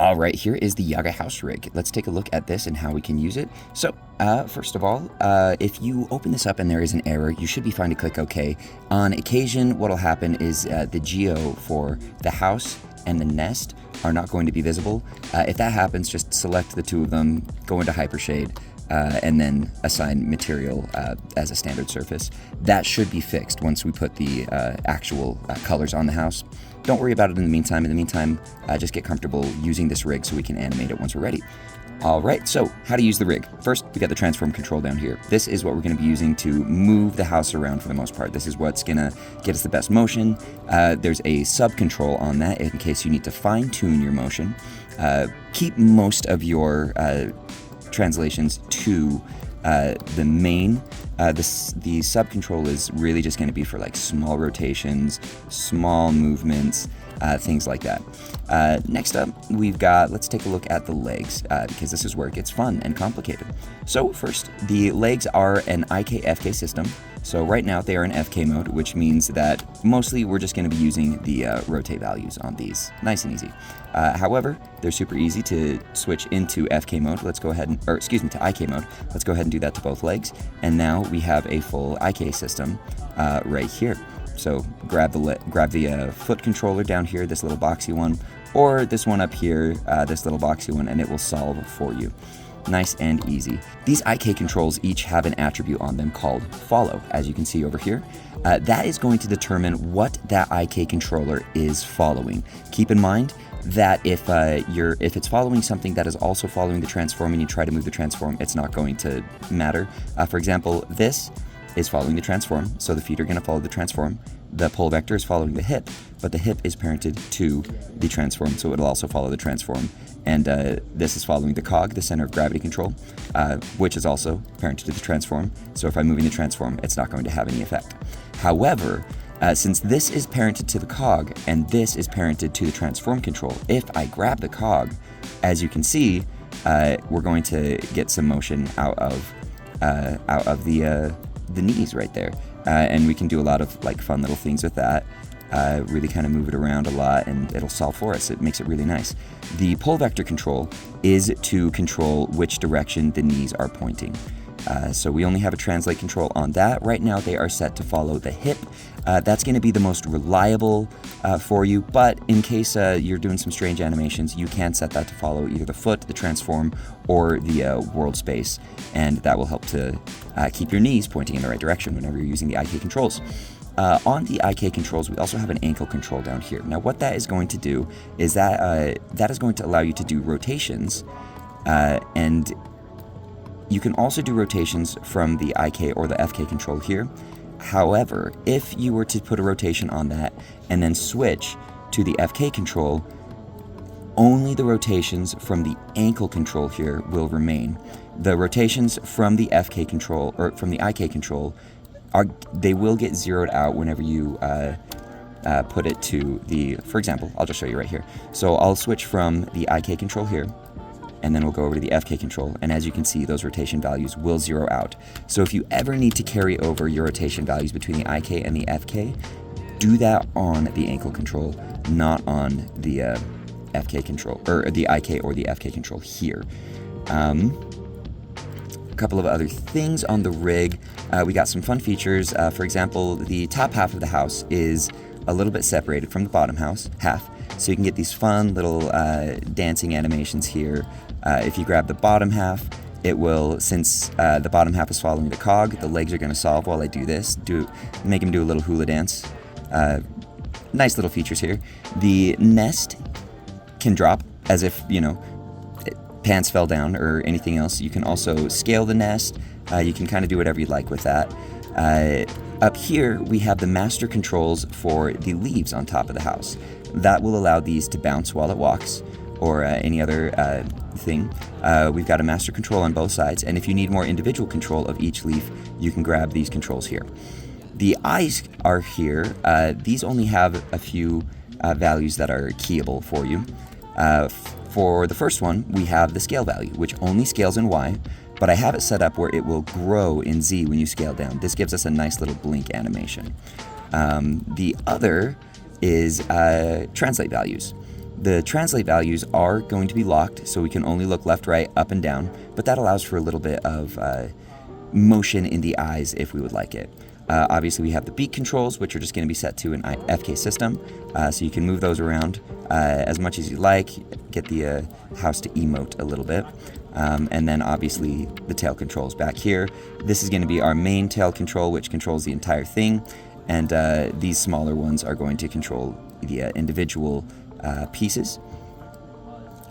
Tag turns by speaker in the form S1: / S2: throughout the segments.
S1: All right, here is the Yaga house rig. Let's take a look at this and how we can use it. So, first of all, if you open this up and there is an error, you should be fine to click OK. On occasion, what will happen is the geo for the house and the nest are not going to be visible. If that happens, just select the two of them, go into Hypershade, and then assign material as a standard surface. That should be fixed once we put the actual colors on the house. Don't worry about it in the meantime. In the meantime, just get comfortable using this rig so we can animate it once we're ready. All right, so how to use the rig. First, we got the transform control down here. This is what we're going to be using to move the house around for the most part. This is what's going to get us the best motion. There's a sub control on that in case you need to fine tune your motion. Keep most of your translations to the main. The sub control is really just going to be for like small rotations, small movements, things like that. Next up, we've got, let's take a look at the legs, because this is where it gets fun and complicated. So first, the legs are an IK-FK system. So right now they are in FK mode, which means that mostly we're just going to be using the rotate values on these. Nice and easy. However, they're super easy to switch into FK mode. Let's go ahead and, or excuse me, to IK mode. Let's go ahead and do that to both legs. And now we have a full IK system right here. So grab the foot controller down here, this little boxy one, or this one up here, this little boxy one, and it will solve for you. Nice and easy. These IK controls each have an attribute on them called follow, as you can see over here. That is going to determine what that IK controller is following. Keep in mind that if it's following something that is also following the transform and you try to move the transform, it's not going to matter. For example, this is following the transform, so the feet are going to follow the transform. The pole vector is following the hip, but the hip is parented to the transform, so it'll also follow the transform. And this is following the cog, the center of gravity control, which is also parented to the transform. So if I'm moving the transform, it's not going to have any effect. However, since this is parented to the cog and this is parented to the transform control, if I grab the cog, as you can see, we're going to get some motion out of the knees right there. And we can do a lot of like fun little things with that. Really kind of move it around a lot and it'll solve for us. It makes it really nice. The pole vector control is to control which direction the knees are pointing. So we only have a translate control on that. Right now they are set to follow the hip. That's going to be the most reliable for you, but in case you're doing some strange animations, you can set that to follow either the foot, the transform, or the world space, and that will help to keep your knees pointing in the right direction whenever you're using the IK controls. On the IK controls, we also have an ankle control down here. Now what that is going to do is that is going to allow you to do rotations, and you can also do rotations from the IK or the FK control here. However, if you were to put a rotation on that and then switch to the FK control, only the rotations from the ankle control here will remain. The rotations from the FK control, or from the IK control, they will get zeroed out whenever you put it to the, for example, I'll just show you right here. So I'll switch from the IK control here, and then we'll go over to the FK control, and as you can see, those rotation values will zero out. So if you ever need to carry over your rotation values between the IK and the FK, do that on the ankle control, not on the FK control, or the IK or the FK control here. A couple of other things on the rig. We got some fun features. For example, the top half of the house is a little bit separated from the bottom half, so you can get these fun little dancing animations here. If you grab the bottom half, it will, since the bottom half is following the cog, the legs are going to solve while I do this, make them do a little hula dance. Nice little features here. The nest can drop as if, pants fell down or anything else. You can also scale the nest. You can kind of do whatever you like with that. Up here, we have the master controls for the leaves on top of the house. That will allow these to bounce while it walks, or any other thing. We've got a master control on both sides, and if you need more individual control of each leaf, you can grab these controls here. The eyes are here. These only have a few values that are keyable for you. For the first one, we have the scale value, which only scales in Y, but I have it set up where it will grow in Z when you scale down. This gives us a nice little blink animation. The other is translate values. The translate values are going to be locked, so we can only look left, right, up, and down, but that allows for a little bit of motion in the eyes if we would like it. Obviously, we have the beak controls, which are just going to be set to an FK system, so you can move those around as much as you like, get the house to emote a little bit. And then obviously the tail controls back here. This is going to be our main tail control, which controls the entire thing, and these smaller ones are going to control the individual pieces,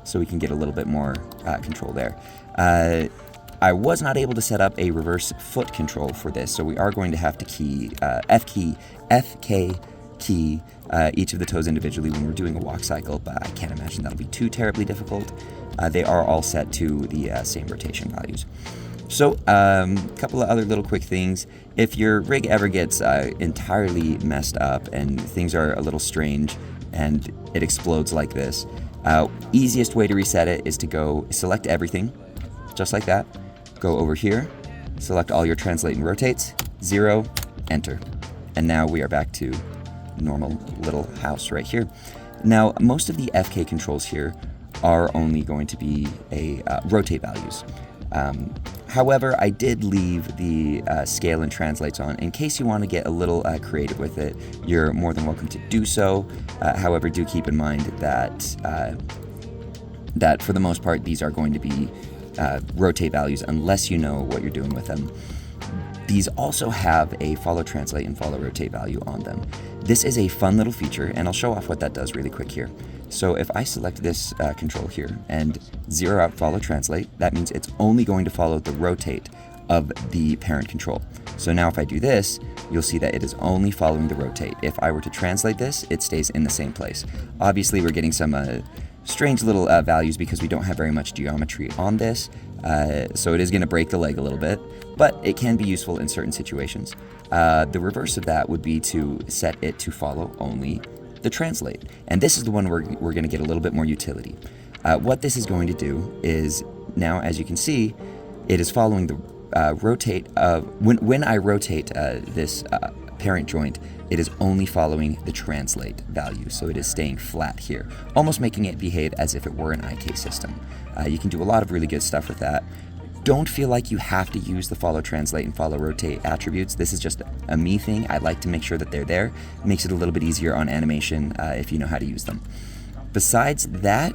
S1: so we can get a little bit more control there. I was not able to set up a reverse foot control for this, so we are going to have to key FK key each of the toes individually when we're doing a walk cycle, but I can't imagine that'll be too terribly difficult. They are all set to the same rotation values. So a couple of other little quick things. If your rig ever gets entirely messed up and things are a little strange and it explodes like this, easiest way to reset it is to go select everything, just like that. Go over here, select all your translate and rotates, 0, enter. And now we are back to normal little house right here. Now, most of the FK controls here are only going to be a rotate values. However, I did leave the scale and translates on in case you want to get a little creative with it. You're more than welcome to do so. However, do keep in mind that that for the most part, these are going to be rotate values unless you know what you're doing with them. These also have a follow translate and follow rotate value on them. This is a fun little feature, and I'll show off what that does really quick here. So if I select this control here and 0 out follow translate, that means it's only going to follow the rotate of the parent control. So now if I do this, you'll see that it is only following the rotate. If I were to translate this, it stays in the same place. Obviously, we're getting some strange little values because we don't have very much geometry on this, so it is going to break the leg a little bit, but it can be useful in certain situations. The reverse of that would be to set it to follow only the translate, and this is the one where we're going to get a little bit more utility. What this is going to do is, now as you can see, it is following the rotate of, when I rotate this parent joint, it is only following the translate value, so it is staying flat here, almost making it behave as if it were an IK system. You can do a lot of really good stuff with that. Don't feel like you have to use the follow translate and follow rotate attributes. This is just a me thing. I like to make sure that they're there. It makes it a little bit easier on animation if you know how to use them. Besides that,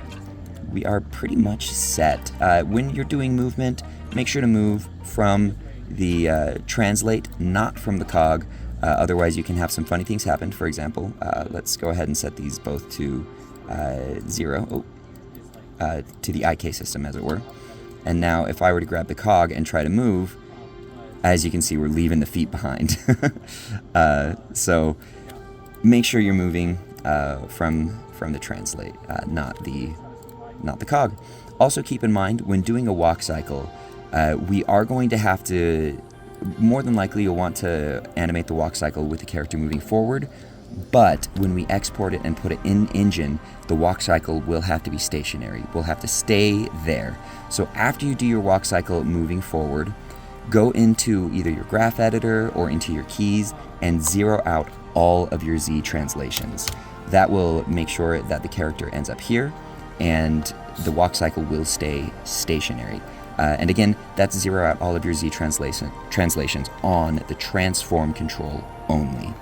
S1: we are pretty much set. When you're doing movement, make sure to move from the translate, not from the cog. Otherwise, you can have some funny things happen. For example, let's go ahead and set these both to 0, to the IK system, as it were. And now if I were to grab the cog and try to move, as you can see, we're leaving the feet behind. So make sure you're moving from the translate, not the cog. Also keep in mind, when doing a walk cycle, we are going to have to, more than likely you'll want to animate the walk cycle with the character moving forward, but when we export it and put it in engine, the walk cycle will have to be stationary. We'll have to stay there. So after you do your walk cycle moving forward, go into either your graph editor or into your keys and 0 out all of your Z translations. That will make sure that the character ends up here and the walk cycle will stay stationary. And again, that's 0 out all of your Z translations on the transform control only.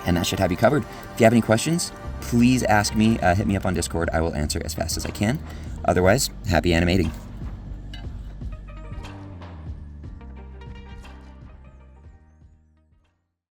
S1: And that should have you covered. If you have any questions, please ask me, hit me up on Discord. I will answer as fast as I can. Otherwise, happy animating.